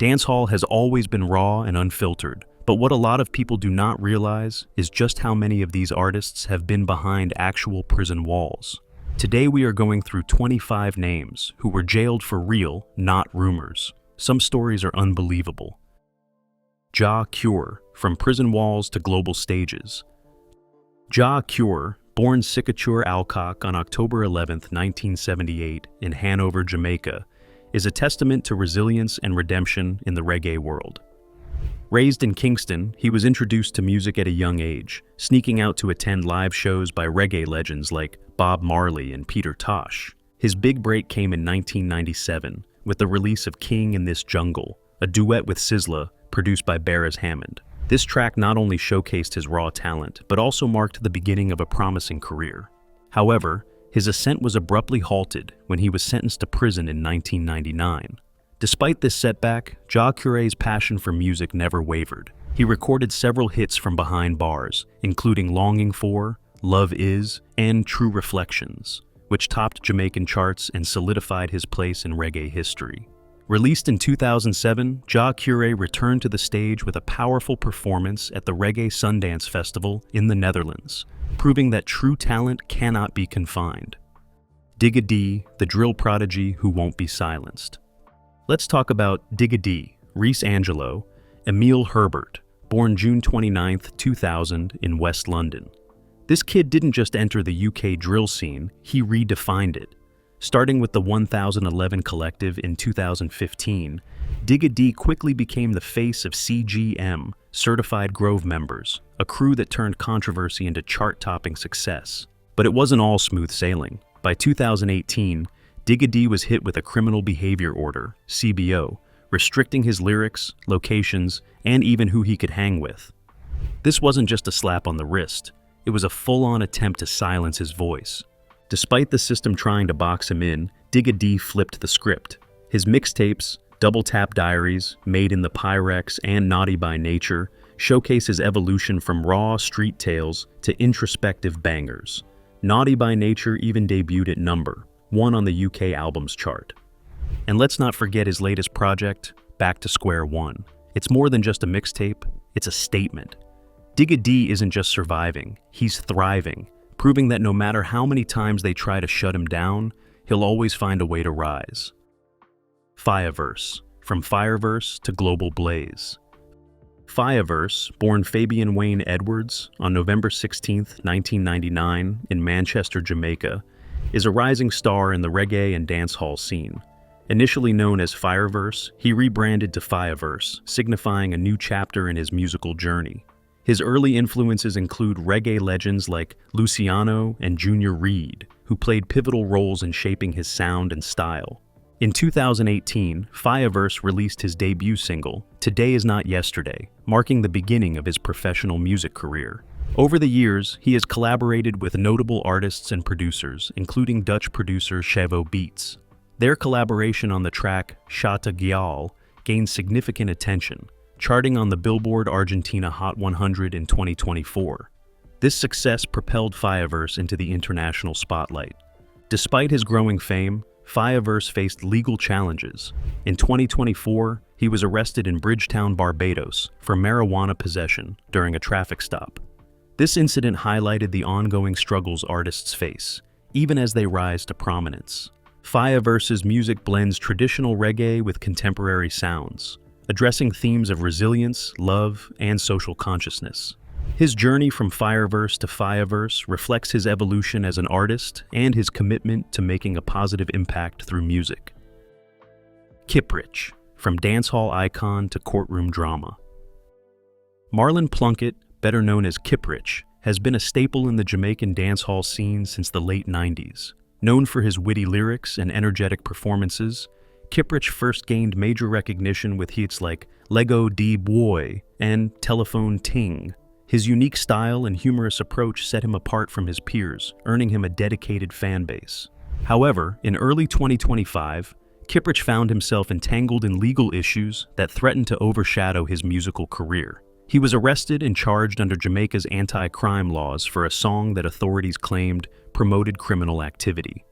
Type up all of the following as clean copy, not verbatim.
Dancehall has always been raw and unfiltered, but what a lot of people do not realize is just how many of these artists have been behind actual prison walls. Today we are going through 25 names who were jailed for real, not rumors. Some stories are unbelievable. Jah Cure, from prison walls to global stages. Jah Cure, born Cicature Alcock on October 11, 1978, in Hanover, Jamaica, is a testament to resilience and redemption in the reggae world. Raised in Kingston, he was introduced to music at a young age, sneaking out to attend live shows by reggae legends like Bob Marley and Peter Tosh. His big break came in 1997 with the release of King in This Jungle, a duet with Sizzla produced by Beres Hammond. This track not only showcased his raw talent, but also marked the beginning of a promising career. However, his ascent was abruptly halted when he was sentenced to prison in 1999. Despite this setback, Jah Cure's passion for music never wavered. He recorded several hits from behind bars, including Longing For, Love Is, and True Reflections, which topped Jamaican charts and solidified his place in reggae history. Released in 2007, Jah Cure returned to the stage with a powerful performance at the Reggae Sundance Festival in the Netherlands, proving that true talent cannot be confined. Digga D, the drill prodigy who won't be silenced. Let's talk about Digga D, Reese Angelo, Emile Herbert, born June 29, 2000 in West London. This kid didn't just enter the UK drill scene, he redefined it. Starting with the 1011 Collective in 2015, Digga D quickly became the face of CGM, Certified Grove members, a crew that turned controversy into chart-topping success. But it wasn't all smooth sailing. By 2018, Digga D was hit with a Criminal Behavior Order, CBO, restricting his lyrics, locations, and even who he could hang with. This wasn't just a slap on the wrist, it was a full-on attempt to silence his voice. Despite the system trying to box him in, Digga D flipped the script. His mixtapes, Double Tap Diaries, Made in the Pyrex, and Naughty by Nature showcase his evolution from raw street tales to introspective bangers. Naughty by Nature even debuted at number 1 on the UK albums chart. And let's not forget his latest project, Back to Square One. It's more than just a mixtape, it's a statement. Digga D isn't just surviving, he's thriving, proving that no matter how many times they try to shut him down, he'll always find a way to rise. Fireverse, from Fireverse to Global Blaze. Fireverse, born Fabian Wayne Edwards on November 16, 1999 in Manchester, Jamaica, is a rising star in the reggae and dancehall scene. Initially known as Fireverse, he rebranded to Fireverse, signifying a new chapter in his musical journey. His early influences include reggae legends like Luciano and Junior Reid, who played pivotal roles in shaping his sound and style. In 2018, Fireverse released his debut single, Today Is Not Yesterday, marking the beginning of his professional music career. Over the years, he has collaborated with notable artists and producers, including Dutch producer Chevo Beats. Their collaboration on the track Shata Gyal gained significant attention, charting on the Billboard Argentina Hot 100 in 2024. This success propelled Fireverse into the international spotlight. Despite his growing fame, Fireverse faced legal challenges. In 2024, he was arrested in Bridgetown, Barbados, for marijuana possession during a traffic stop. This incident highlighted the ongoing struggles artists face, even as they rise to prominence. Fireverse's music blends traditional reggae with contemporary sounds, addressing themes of resilience, love, and social consciousness. His journey from Fireverse to Fireverse reflects his evolution as an artist and his commitment to making a positive impact through music. Kiprich, from dancehall icon to courtroom drama. Marlon Plunkett, better known as Kiprich, has been a staple in the Jamaican dancehall scene since the late 90s. Known for his witty lyrics and energetic performances, Kiprich first gained major recognition with hits like Lego D Boy and Telephone Ting. His unique style and humorous approach set him apart from his peers, earning him a dedicated fan base. However, in early 2025, Kiprich found himself entangled in legal issues that threatened to overshadow his musical career. He was arrested and charged under Jamaica's anti-crime laws for a song that authorities claimed promoted criminal activity.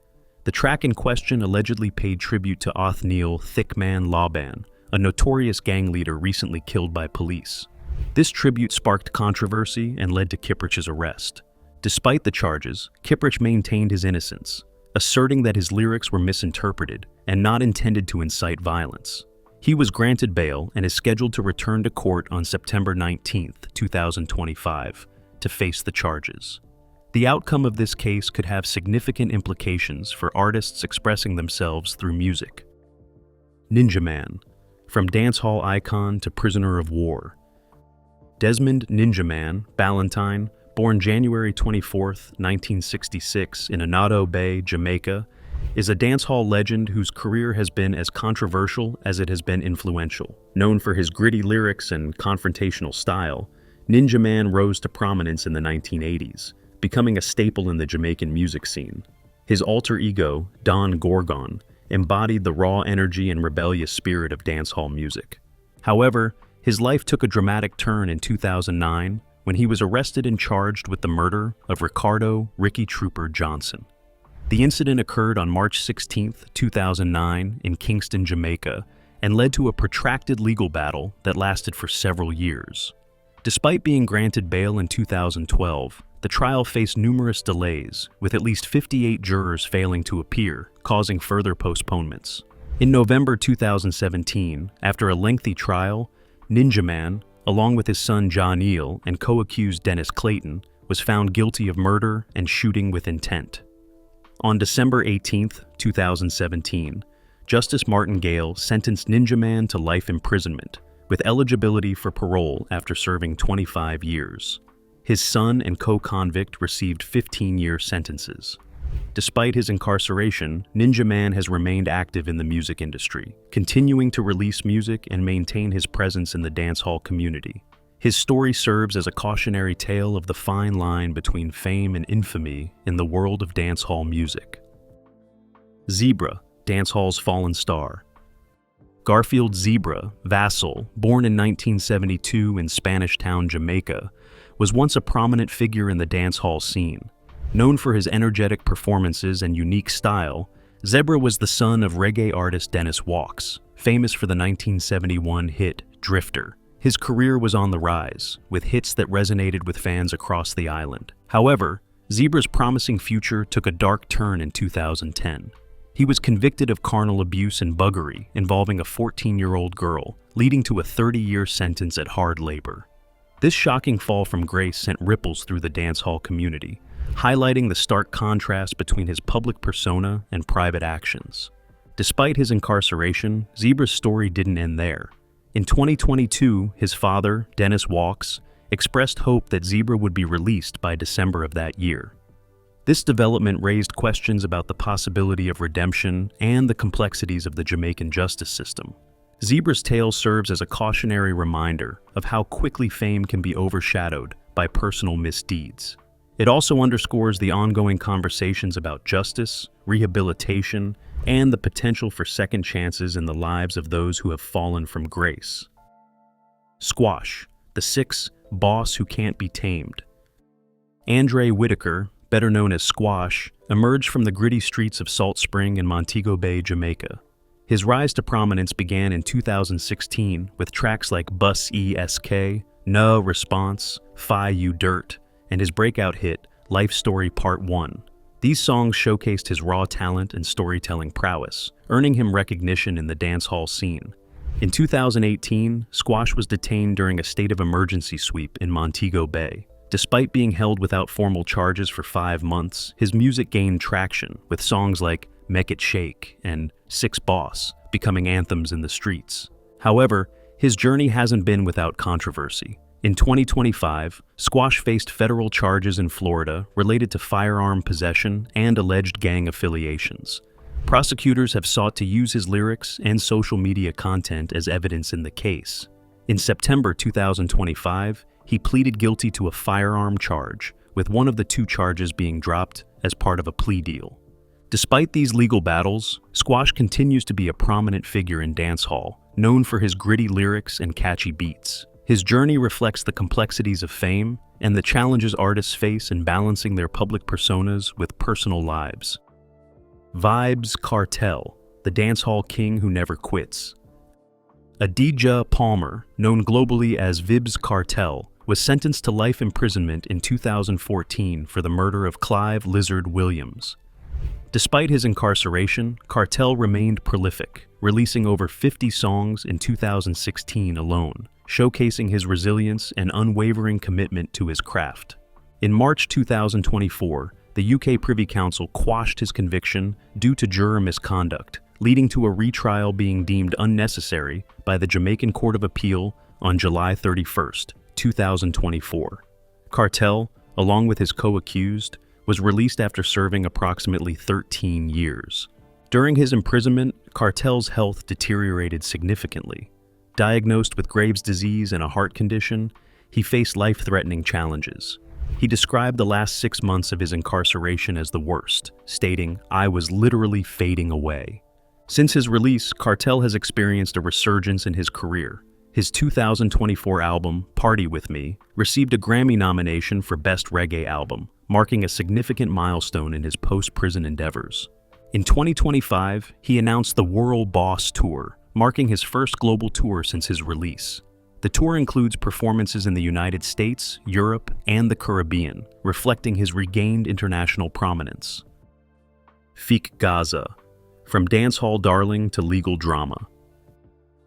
The track in question allegedly paid tribute to Othniel Thickman Laban, a notorious gang leader recently killed by police. This tribute sparked controversy and led to Kiprich's arrest. Despite the charges, Kiprich maintained his innocence, asserting that his lyrics were misinterpreted and not intended to incite violence. He was granted bail and is scheduled to return to court on September 19, 2025, to face the charges. The outcome of this case could have significant implications for artists expressing themselves through music. Ninja Man, from dancehall icon to prisoner of war. Desmond Ninja Man Ballantyne, born January 24, 1966 in Anado Bay, Jamaica, is a dancehall legend whose career has been as controversial as it has been influential. Known for his gritty lyrics and confrontational style, Ninja Man rose to prominence in the 1980s, becoming a staple in the Jamaican music scene. His alter ego, Don Gorgon, embodied the raw energy and rebellious spirit of dancehall music. However, his life took a dramatic turn in 2009 when he was arrested and charged with the murder of Ricardo "Ricky Trooper" Johnson. The incident occurred on March 16, 2009 in Kingston, Jamaica, and led to a protracted legal battle that lasted for several years. Despite being granted bail in 2012, the trial faced numerous delays, with at least 58 jurors failing to appear, causing further postponements. In November 2017, after a lengthy trial, Ninja Man, along with his son Jah Neil and co-accused Dennis Clayton, was found guilty of murder and shooting with intent. On December 18, 2017, Justice Martin Gale sentenced Ninja Man to life imprisonment, with eligibility for parole after serving 25 years. His son and co-convict received 15-year sentences. Despite his incarceration, Ninja Man has remained active in the music industry, continuing to release music and maintain his presence in the dancehall community. His story serves as a cautionary tale of the fine line between fame and infamy in the world of dancehall music. Zebra, dancehall's fallen star. Garfield Zebra Vassell, born in 1972 in Spanish Town, Jamaica, was once a prominent figure in the dancehall scene. Known for his energetic performances and unique style, Zebra was the son of reggae artist Dennis Walks, famous for the 1971 hit Drifter. His career was on the rise, with hits that resonated with fans across the island. However, Zebra's promising future took a dark turn in 2010. He was convicted of carnal abuse and buggery involving a 14-year-old girl, leading to a 30-year sentence at hard labor. This shocking fall from grace sent ripples through the dancehall community, highlighting the stark contrast between his public persona and private actions. Despite his incarceration, Zebra's story didn't end there. In 2022, his father, Dennis Walks, expressed hope that Zebra would be released by December of that year. This development raised questions about the possibility of redemption and the complexities of the Jamaican justice system. Zebra's tale serves as a cautionary reminder of how quickly fame can be overshadowed by personal misdeeds. It also underscores the ongoing conversations about justice, rehabilitation, and the potential for second chances in the lives of those who have fallen from grace. Squash, the sixth boss who can't be tamed. Andre Whitaker, better known as Squash, emerged from the gritty streets of Salt Spring in Montego Bay, Jamaica. His rise to prominence began in 2016 with tracks like Bus ESK, No Response, Fi You Dirt, and his breakout hit, Life Story Part 1. These songs showcased his raw talent and storytelling prowess, earning him recognition in the dancehall scene. In 2018, Squash was detained during a state of emergency sweep in Montego Bay. Despite being held without formal charges for 5 months, his music gained traction, with songs like Make It Shake and Six Boss becoming anthems in the streets. However, his journey hasn't been without controversy. In 2025, Squash faced federal charges in Florida related to firearm possession and alleged gang affiliations. Prosecutors have sought to use his lyrics and social media content as evidence in the case. In September 2025, he pleaded guilty to a firearm charge, with one of the 2 charges being dropped as part of a plea deal. Despite these legal battles, Squash continues to be a prominent figure in dancehall, known for his gritty lyrics and catchy beats. His journey reflects the complexities of fame and the challenges artists face in balancing their public personas with personal lives. Vybz Kartel, the dancehall king who never quits. Adidja Palmer, known globally as Vybz Kartel, was sentenced to life imprisonment in 2014 for the murder of Clive Lizard Williams. Despite his incarceration, Kartel remained prolific, releasing over 50 songs in 2016 alone, showcasing his resilience and unwavering commitment to his craft. In March 2024, the UK Privy Council quashed his conviction due to juror misconduct, leading to a retrial being deemed unnecessary by the Jamaican Court of Appeal on July 31, 2024. Kartel, along with his co-accused, was released after serving approximately 13 years. During his imprisonment, Kartel's health deteriorated significantly. Diagnosed with Graves' disease and a heart condition, he faced life-threatening challenges. He described the last 6 months of his incarceration as the worst, stating, "I was literally fading away." Since his release, Kartel has experienced a resurgence in his career. His 2024 album, Party With Me, received a Grammy nomination for Best Reggae Album, marking a significant milestone in his post-prison endeavors. In 2025, he announced the World Boss Tour, marking his first global tour since his release. The tour includes performances in the United States, Europe, and the Caribbean, reflecting his regained international prominence. Fik Gaza, from dancehall darling to legal drama.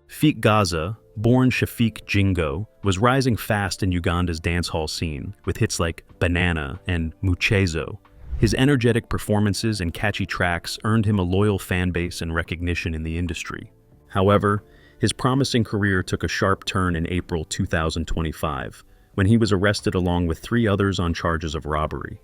Fik Gaza, born Shafiq Jingo, was rising fast in Uganda's dancehall scene, with hits like Banana and Muchezo. His energetic performances and catchy tracks earned him a loyal fan base and recognition in the industry. However, his promising career took a sharp turn in April 2025, when he was arrested along with 3 others on charges of robbery.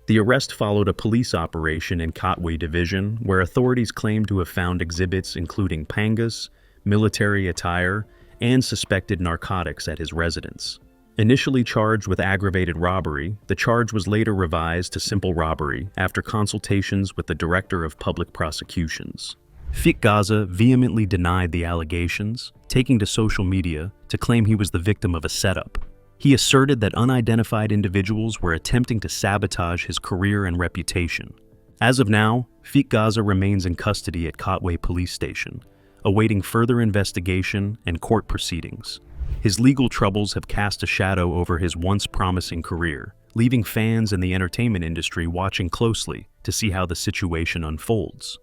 The arrest followed a police operation in Katwe Division, where authorities claimed to have found exhibits including pangas, military attire, and suspected narcotics at his residence. Initially charged with aggravated robbery, the charge was later revised to simple robbery after consultations with the Director of Public Prosecutions. Fik Gaza vehemently denied the allegations, taking to social media to claim he was the victim of a setup. He asserted that unidentified individuals were attempting to sabotage his career and reputation. As of now, Fik Gaza remains in custody at Katwe Police Station, awaiting further investigation and court proceedings. His legal troubles have cast a shadow over his once promising career, leaving fans in the entertainment industry watching closely to see how the situation unfolds.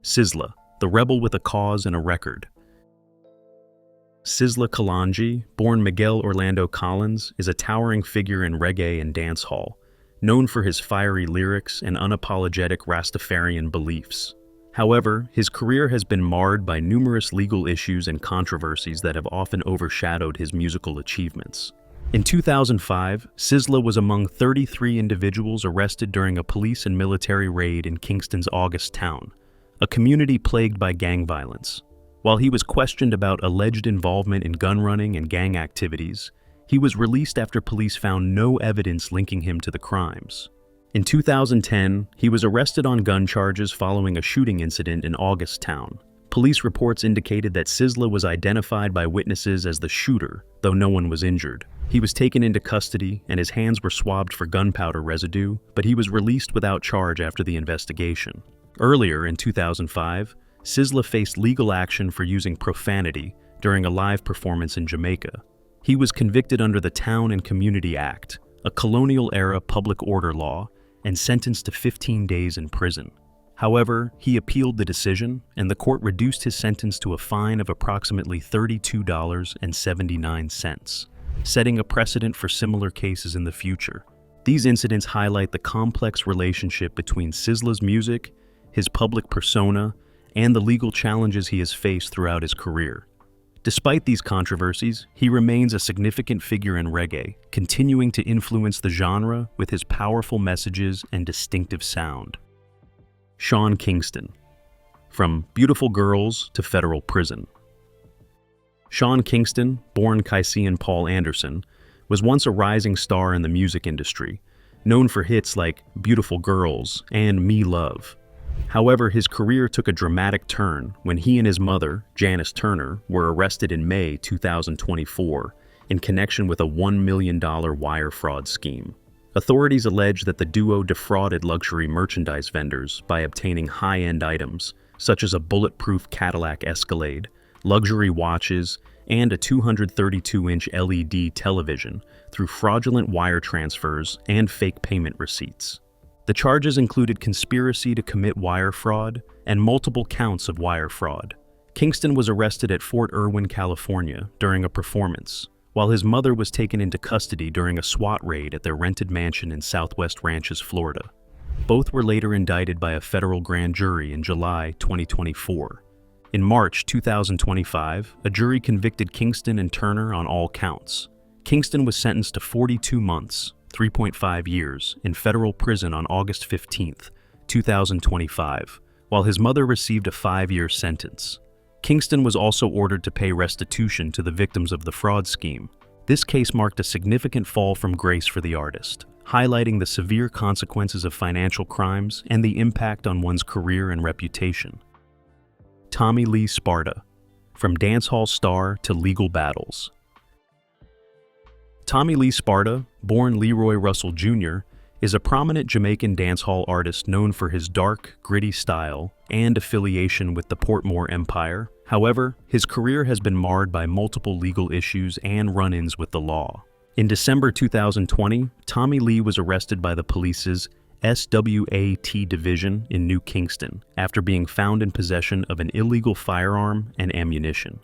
Sizzla, the rebel with a cause and a record. Sizzla Kalonji, born Miguel Orlando Collins, is a towering figure in reggae and dancehall, known for his fiery lyrics and unapologetic Rastafarian beliefs. However, his career has been marred by numerous legal issues and controversies that have often overshadowed his musical achievements. In 2005, Sizzla was among 33 individuals arrested during a police and military raid in Kingston's August town, a community plagued by gang violence. While he was questioned about alleged involvement in gun running and gang activities, he was released after police found no evidence linking him to the crimes. In 2010, he was arrested on gun charges following a shooting incident in August town. Police reports indicated that Sizzla was identified by witnesses as the shooter, though no one was injured. He was taken into custody and his hands were swabbed for gunpowder residue, but he was released without charge after the investigation. Earlier in 2005, Sizzla faced legal action for using profanity during a live performance in Jamaica. He was convicted under the Town and Community Act, a colonial-era public order law, and sentenced to 15 days in prison. However, he appealed the decision, and the court reduced his sentence to a fine of approximately $32.79, setting a precedent for similar cases in the future. These incidents highlight the complex relationship between Sizzla's music, his public persona, and the legal challenges he has faced throughout his career. Despite these controversies, he remains a significant figure in reggae, continuing to influence the genre with his powerful messages and distinctive sound. Sean Kingston, from Beautiful Girls to Federal Prison. Sean Kingston, born Kycian Paul Anderson, was once a rising star in the music industry, known for hits like Beautiful Girls and Me Love. However, his career took a dramatic turn when he and his mother, Janice Turner, were arrested in May 2024 in connection with a $1 million wire fraud scheme. Authorities allege that the duo defrauded luxury merchandise vendors by obtaining high-end items, such as a bulletproof Cadillac Escalade, luxury watches, and a 232-inch LED television through fraudulent wire transfers and fake payment receipts. The charges included conspiracy to commit wire fraud and multiple counts of wire fraud. Kingston was arrested at Fort Irwin, California, during a performance, while his mother was taken into custody during a SWAT raid at their rented mansion in Southwest Ranches, Florida. Both were later indicted by a federal grand jury in July 2024. In March 2025, a jury convicted Kingston and Turner on all counts. Kingston was sentenced to 42 months, 3.5 years, in federal prison on August 15, 2025, while his mother received a 5-year sentence. Kingston was also ordered to pay restitution to the victims of the fraud scheme. This case marked a significant fall from grace for the artist, highlighting the severe consequences of financial crimes and the impact on one's career and reputation. Tommy Lee Sparta, from dancehall star to legal battles. Tommy Lee Sparta, born Leroy Russell Jr., is a prominent Jamaican dancehall artist known for his dark, gritty style and affiliation with the Portmore Empire. However, his career has been marred by multiple legal issues and run-ins with the law. In December 2020, Tommy Lee was arrested by the police's SWAT division in New Kingston after being found in possession of an illegal firearm and ammunition.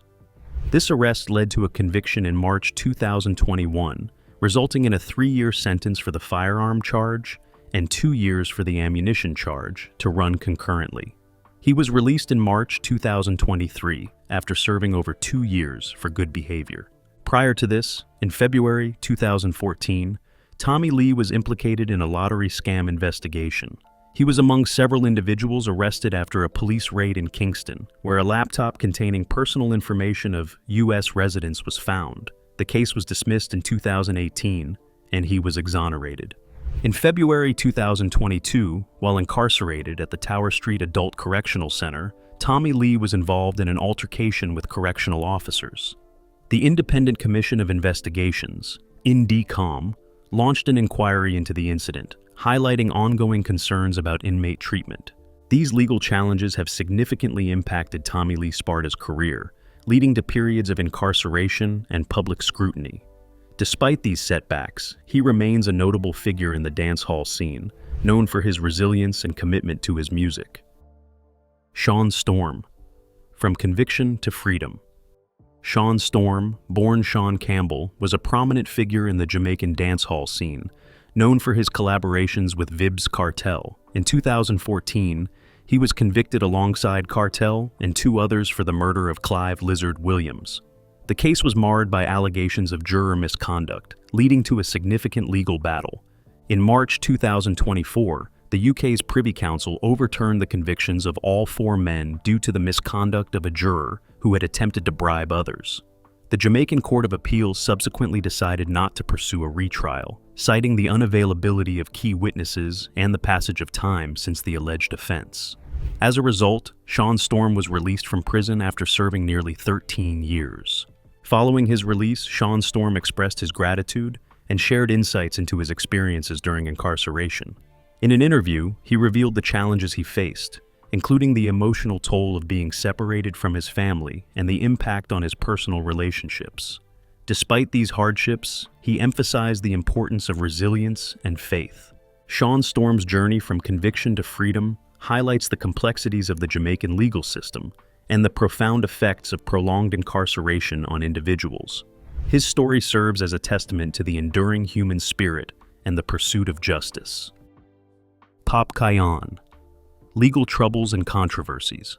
This arrest led to a conviction in March 2021, resulting in a 3-year sentence for the firearm charge and 2 years for the ammunition charge to run concurrently. He was released in March 2023 after serving over 2 years for good behavior. Prior to this, in February 2014, Tommy Lee was implicated in a lottery scam investigation. He was among several individuals arrested after a police raid in Kingston, where a laptop containing personal information of U.S. residents was found. The case was dismissed in 2018, and he was exonerated. In February 2022, while incarcerated at the Tower Street Adult Correctional Center, Tommy Lee was involved in an altercation with correctional officers. The Independent Commission of Investigations, INDECOM, launched an inquiry into the incident, highlighting ongoing concerns about inmate treatment. These legal challenges have significantly impacted Tommy Lee Sparta's career, leading to periods of incarceration and public scrutiny. Despite these setbacks, he remains a notable figure in the dancehall scene, known for his resilience and commitment to his music. Shawn Storm, from conviction to freedom. Shawn Storm, born Sean Campbell, was a prominent figure in the Jamaican dancehall scene, known for his collaborations with Vybz Kartel. In 2014, he was convicted alongside Kartel and 2 others for the murder of Clive Lizard Williams. The case was marred by allegations of juror misconduct, leading to a significant legal battle. In March 2024, the UK's Privy Council overturned the convictions of all 4 men due to the misconduct of a juror who had attempted to bribe others. The Jamaican Court of Appeals subsequently decided not to pursue a retrial, citing the unavailability of key witnesses and the passage of time since the alleged offense. As a result, Shawn Storm was released from prison after serving nearly 13 years. Following his release, Shawn Storm expressed his gratitude and shared insights into his experiences during incarceration. In an interview, he revealed the challenges he faced, including the emotional toll of being separated from his family and the impact on his personal relationships. Despite these hardships, he emphasized the importance of resilience and faith. Shawn Storm's journey from conviction to freedom highlights the complexities of the Jamaican legal system and the profound effects of prolonged incarceration on individuals. His story serves as a testament to the enduring human spirit and the pursuit of justice. Popcaan, legal troubles and controversies.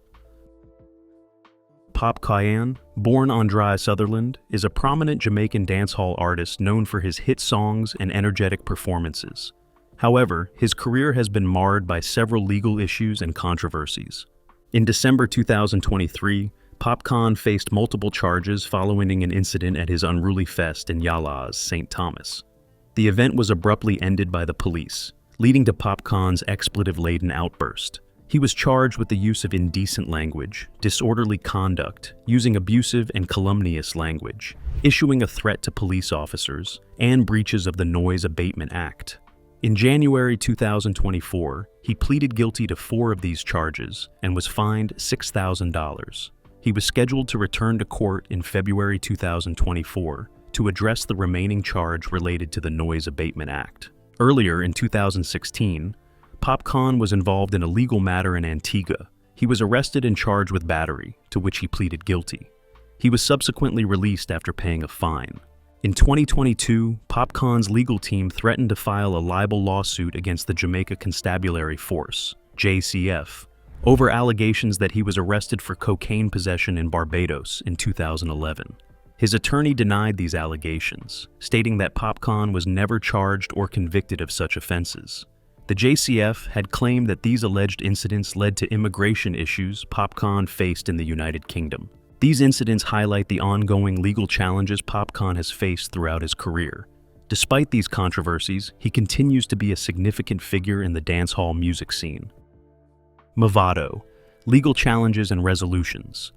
Popcaan, born Andrea Sutherland, is a prominent Jamaican dancehall artist known for his hit songs and energetic performances. However, his career has been marred by several legal issues and controversies. In December 2023, Popcaan faced multiple charges following an incident at his Unruly Fest in Yala's St. Thomas. The event was abruptly ended by the police, leading to Popcaan's expletive-laden outburst. He was charged with the use of indecent language, disorderly conduct, using abusive and calumnious language, issuing a threat to police officers, and breaches of the Noise Abatement Act. In January 2024, he pleaded guilty to 4 of these charges and was fined $6,000. he was scheduled to return to court in February 2024 to address the remaining charge related to the Noise Abatement Act. Earlier in 2016, Popcaan was involved in a legal matter in Antigua. He was arrested and charged with battery, to which he pleaded guilty. He was subsequently released after paying a fine. In 2022, Popcaan's legal team threatened to file a libel lawsuit against the Jamaica Constabulary Force, JCF, over allegations that he was arrested for cocaine possession in Barbados in 2011. His attorney denied these allegations, stating that Popcaan was never charged or convicted of such offenses. The JCF had claimed that these alleged incidents led to immigration issues Popcaan faced in the United Kingdom. These incidents highlight the ongoing legal challenges Popcaan has faced throughout his career. Despite these controversies, he continues to be a significant figure in the dancehall music scene. Mavado, legal challenges and resolutions.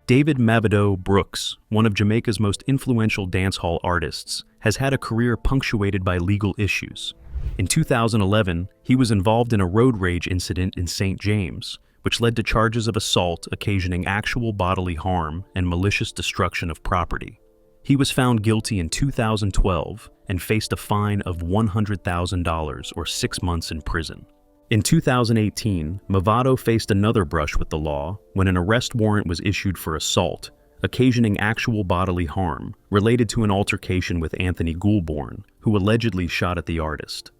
David Mavado Brooks, one of Jamaica's most influential dancehall artists, has had a career punctuated by legal issues. In 2011, he was involved in a road rage incident in St. James, which led to charges of assault occasioning actual bodily harm and malicious destruction of property. He was found guilty in 2012 and faced a fine of $100,000 or 6 months in prison. In 2018, Mavado faced another brush with the law when an arrest warrant was issued for assault, occasioning actual bodily harm related to an altercation with Anthony Goulbourne, who allegedly shot at the artist.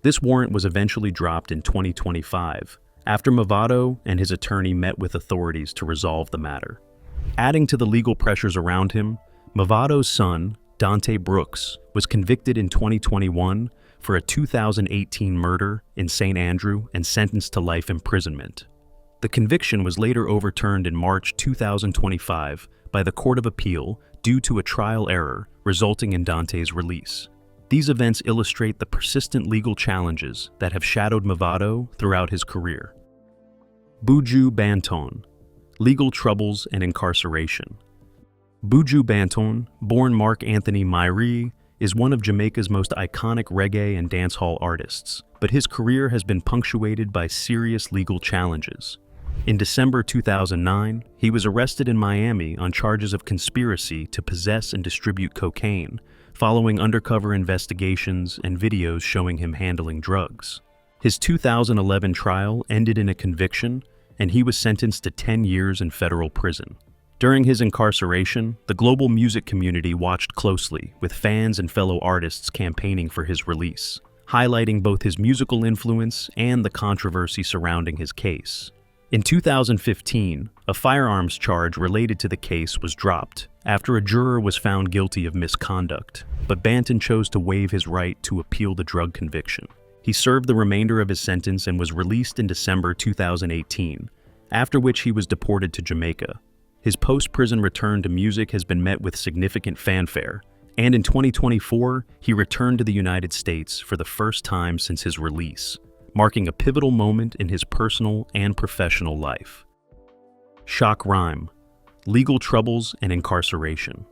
This warrant was eventually dropped in 2025, after Mavado and his attorney met with authorities to resolve the matter. Adding to the legal pressures around him, Mavado's son, Dante Brooks, was convicted in 2021 for a 2018 murder in St. Andrew and sentenced to life imprisonment. The conviction was later overturned in March 2025 by the Court of Appeal due to a trial error resulting in Dante's release. These events illustrate the persistent legal challenges that have shadowed Mavado throughout his career. Buju Banton, legal troubles and incarceration. Buju Banton, born Mark Anthony Myrie, is one of Jamaica's most iconic reggae and dancehall artists, but his career has been punctuated by serious legal challenges. In December 2009, he was arrested in Miami on charges of conspiracy to possess and distribute cocaine, following undercover investigations and videos showing him handling drugs. His 2011 trial ended in a conviction, and he was sentenced to 10 years in federal prison. During his incarceration, the global music community watched closely, with fans and fellow artists campaigning for his release, highlighting both his musical influence and the controversy surrounding his case. In 2015, a firearms charge related to the case was dropped after a juror was found guilty of misconduct, but Banton chose to waive his right to appeal the drug conviction. He served the remainder of his sentence and was released in December 2018, after which he was deported to Jamaica. His post-prison return to music has been met with significant fanfare, and in 2024, he returned to the United States for the first time since his release, marking a pivotal moment in his personal and professional life. Shock Rhyme, legal troubles and incarceration.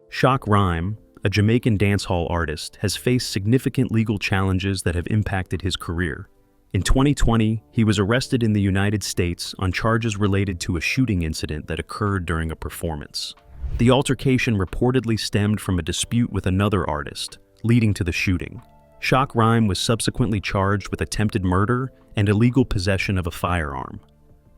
Shock Rhyme, a Jamaican dancehall artist, has faced significant legal challenges that have impacted his career. In 2020, he was arrested in the United States on charges related to a shooting incident that occurred during a performance. The altercation reportedly stemmed from a dispute with another artist, leading to the shooting. Shock Rhyme was subsequently charged with attempted murder and illegal possession of a firearm.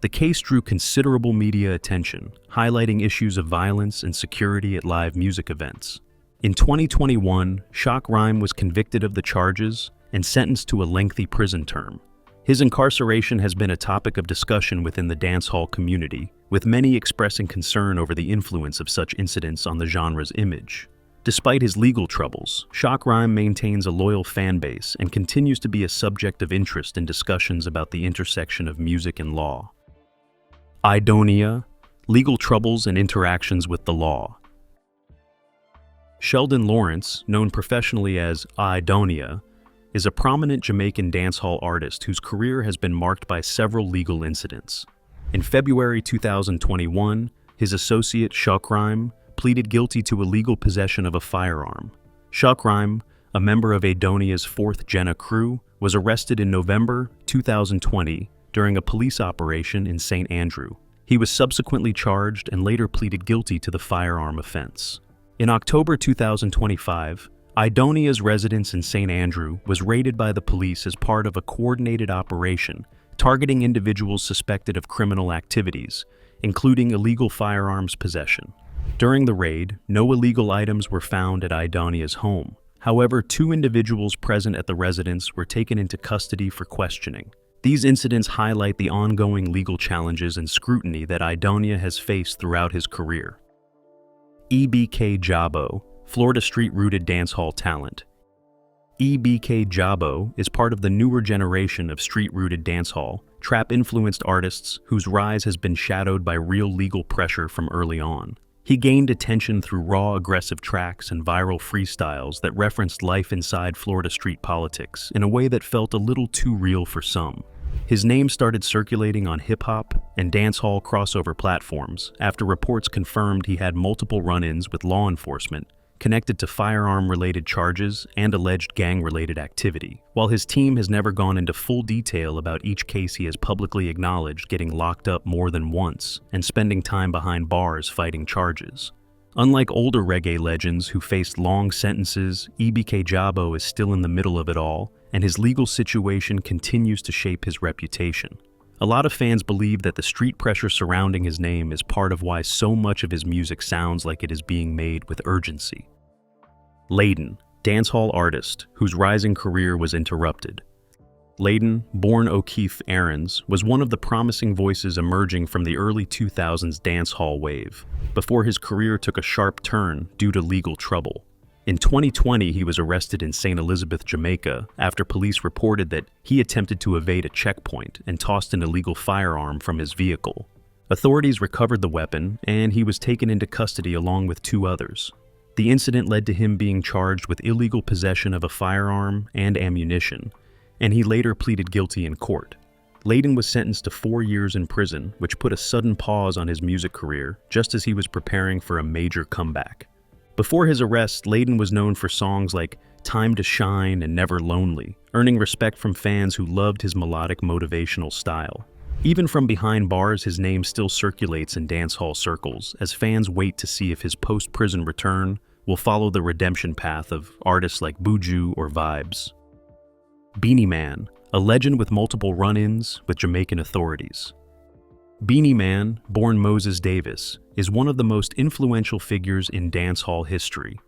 The case drew considerable media attention, highlighting issues of violence and security at live music events. In 2021, Shock Rhyme was convicted of the charges and sentenced to a lengthy prison term. His incarceration has been a topic of discussion within the dancehall community, with many expressing concern over the influence of such incidents on the genre's image. Despite his legal troubles, Shock Rhyme maintains a loyal fan base and continues to be a subject of interest in discussions about the intersection of music and law. Aidonia, legal troubles and interactions with the law. Sheldon Lawrence, known professionally as Aidonia, is a prominent Jamaican dancehall artist whose career has been marked by several legal incidents. In February 2021, his associate Shock Rhyme pleaded guilty to illegal possession of a firearm. Shock Rhyme, a member of Aidonia's 4th Jenna crew, was arrested in November 2020 during a police operation in St. Andrew. He was subsequently charged and later pleaded guilty to the firearm offense. In October 2025, Aidonia's residence in St. Andrew was raided by the police as part of a coordinated operation targeting individuals suspected of criminal activities, including illegal firearms possession. During the raid, no illegal items were found at Aidonia's home. However, 2 individuals present at the residence were taken into custody for questioning. These incidents highlight the ongoing legal challenges and scrutiny that Aidonia has faced throughout his career. EBK Jabo, Florida street-rooted dancehall talent. EBK Jabo is part of the newer generation of street-rooted dancehall, trap-influenced artists whose rise has been shadowed by real legal pressure from early on. He gained attention through raw, aggressive tracks and viral freestyles that referenced life inside Florida street politics in a way that felt a little too real for some. His name started circulating on hip-hop and dancehall crossover platforms after reports confirmed he had multiple run-ins with law enforcement connected to firearm-related charges and alleged gang-related activity. While his team has never gone into full detail about each case, he has publicly acknowledged getting locked up more than once and spending time behind bars fighting charges. Unlike older reggae legends who faced long sentences, EBK Jabo is still in the middle of it all, and his legal situation continues to shape his reputation. A lot of fans believe that the street pressure surrounding his name is part of why so much of his music sounds like it is being made with urgency. Laden, dancehall artist whose rising career was interrupted. Laden, born O'Keefe Aarons, was one of the promising voices emerging from the early 2000s dancehall wave, before his career took a sharp turn due to legal trouble. In 2020, he was arrested in St. Elizabeth, Jamaica, after police reported that he attempted to evade a checkpoint and tossed an illegal firearm from his vehicle. Authorities recovered the weapon, and he was taken into custody along with 2 others. The incident led to him being charged with illegal possession of a firearm and ammunition, and he later pleaded guilty in court. Laden was sentenced to 4 years in prison, which put a sudden pause on his music career just as he was preparing for a major comeback. Before his arrest, Laden was known for songs like Time to Shine and Never Lonely, earning respect from fans who loved his melodic motivational style. Even from behind bars, his name still circulates in dancehall circles as fans wait to see if his post-prison return will follow the redemption path of artists like Buju or Vybz. Beenie Man, a legend with multiple run-ins with Jamaican authorities. Beenie Man, born Moses Davis, is one of the most influential figures in dancehall history.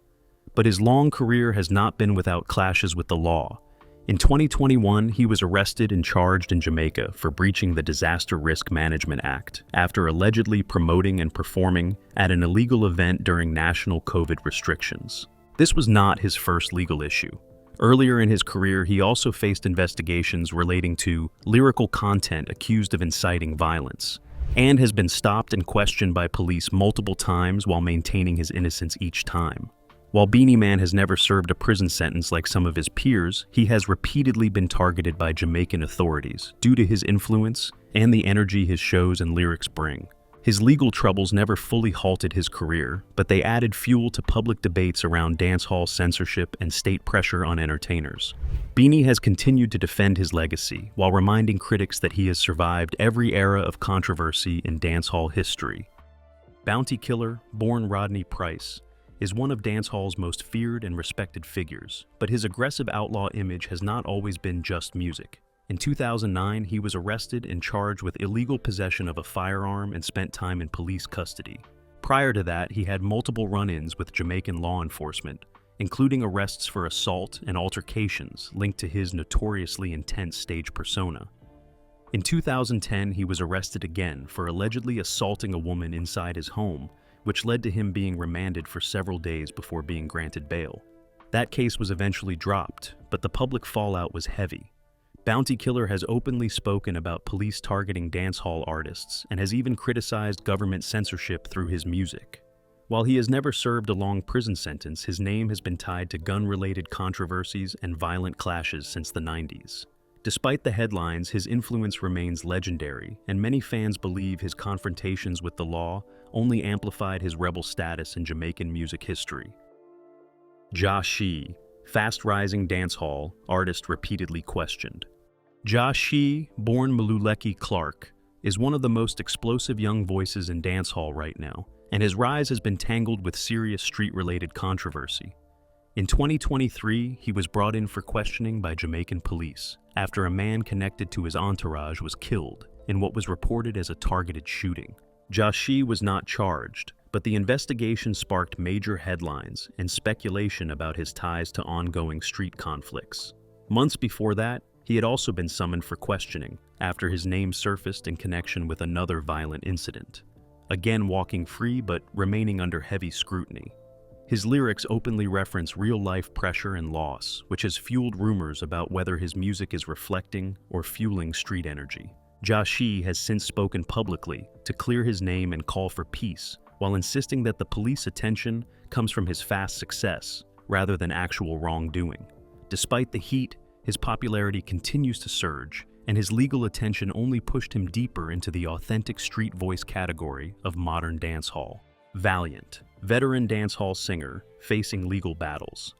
But his long career has not been without clashes with the law. In 2021, he was arrested and charged in Jamaica for breaching the Disaster Risk Management Act after allegedly promoting and performing at an illegal event during national COVID restrictions. This was not his first legal issue. Earlier in his career, he also faced investigations relating to lyrical content accused of inciting violence, and has been stopped and questioned by police multiple times while maintaining his innocence each time. While Beenie Man has never served a prison sentence like some of his peers, he has repeatedly been targeted by Jamaican authorities due to his influence and the energy his shows and lyrics bring. His legal troubles never fully halted his career, but they added fuel to public debates around dancehall censorship and state pressure on entertainers. Beenie has continued to defend his legacy while reminding critics that he has survived every era of controversy in dancehall history. Bounty Killer, born Rodney Price, is one of dancehall's most feared and respected figures, but his aggressive outlaw image has not always been just music. In 2009, he was arrested and charged with illegal possession of a firearm and spent time in police custody. Prior to that, he had multiple run-ins with Jamaican law enforcement, including arrests for assault and altercations linked to his notoriously intense stage persona. In 2010, he was arrested again for allegedly assaulting a woman inside his home, which led to him being remanded for several days before being granted bail. That case was eventually dropped, but the public fallout was heavy. Bounty Killer has openly spoken about police targeting dancehall artists and has even criticized government censorship through his music. While he has never served a long prison sentence, his name has been tied to gun-related controversies and violent clashes since the 90s. Despite the headlines, his influence remains legendary, and many fans believe his confrontations with the law only amplified his rebel status in Jamaican music history. Joshi, fast-rising dancehall artist repeatedly questioned. Joshi, born Maluleki Clark, is one of the most explosive young voices in dancehall right now, and his rise has been tangled with serious street-related controversy. In 2023, he was brought in for questioning by Jamaican police after a man connected to his entourage was killed in what was reported as a targeted shooting. Joshi was not charged, but the investigation sparked major headlines and speculation about his ties to ongoing street conflicts. Months before that, he had also been summoned for questioning after his name surfaced in connection with another violent incident, again walking free but remaining under heavy scrutiny. His lyrics openly reference real-life pressure and loss, which has fueled rumors about whether his music is reflecting or fueling street energy. Joshi has since spoken publicly to clear his name and call for peace, while insisting that the police attention comes from his fast success rather than actual wrongdoing. Despite the heat, his popularity continues to surge, and his legal attention only pushed him deeper into the authentic street voice category of modern dancehall. Valiant, veteran dancehall singer facing legal battles.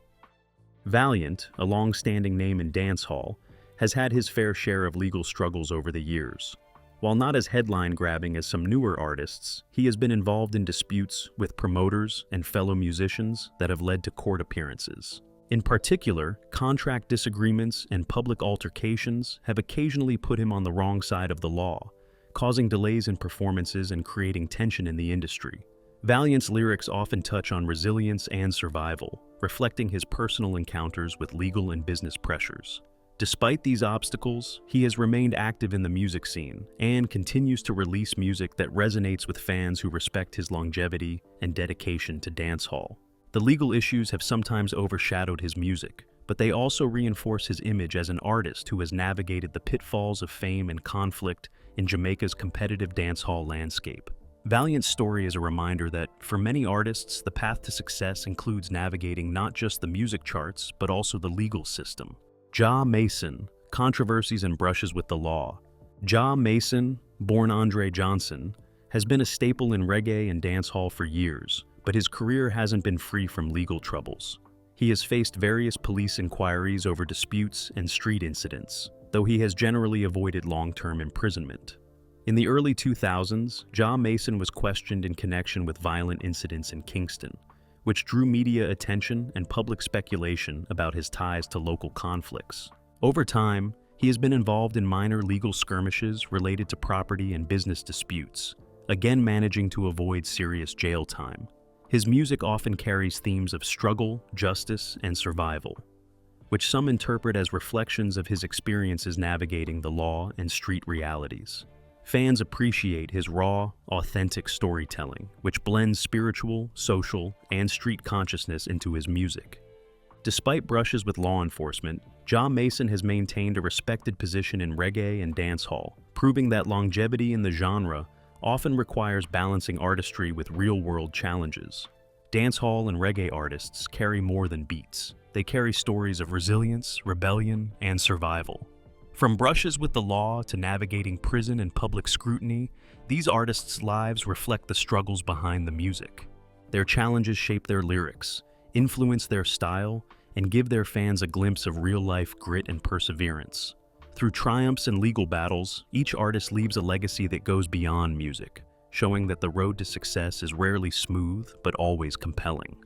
Valiant, a long-standing name in dancehall, has had his fair share of legal struggles over the years. While not as headline-grabbing as some newer artists, he has been involved in disputes with promoters and fellow musicians that have led to court appearances. In particular, contract disagreements and public altercations have occasionally put him on the wrong side of the law, causing delays in performances and creating tension in the industry. Valiant's lyrics often touch on resilience and survival, reflecting his personal encounters with legal and business pressures. Despite these obstacles, he has remained active in the music scene and continues to release music that resonates with fans who respect his longevity and dedication to dancehall. The legal issues have sometimes overshadowed his music, but they also reinforce his image as an artist who has navigated the pitfalls of fame and conflict in Jamaica's competitive dancehall landscape. Valiant's story is a reminder that, for many artists, the path to success includes navigating not just the music charts, but also the legal system. Jah Mason, controversies and brushes with the law. Jah Mason, born Andre Johnson, has been a staple in reggae and dancehall for years, but his career hasn't been free from legal troubles. He has faced various police inquiries over disputes and street incidents, though he has generally avoided long-term imprisonment. In the early 2000s, Jah Mason was questioned in connection with violent incidents in Kingston, which drew media attention and public speculation about his ties to local conflicts. Over time, he has been involved in minor legal skirmishes related to property and business disputes, again managing to avoid serious jail time. His music often carries themes of struggle, justice, and survival, which some interpret as reflections of his experiences navigating the law and street realities. Fans appreciate his raw, authentic storytelling, which blends spiritual, social, and street consciousness into his music. Despite brushes with law enforcement, Jah Mason has maintained a respected position in reggae and dancehall, proving that longevity in the genre often requires balancing artistry with real-world challenges. Dancehall and reggae artists carry more than beats. They carry stories of resilience, rebellion, and survival. From brushes with the law to navigating prison and public scrutiny, these artists' lives reflect the struggles behind the music. Their challenges shape their lyrics, influence their style, and give their fans a glimpse of real-life grit and perseverance. Through triumphs and legal battles, each artist leaves a legacy that goes beyond music, showing that the road to success is rarely smooth but always compelling.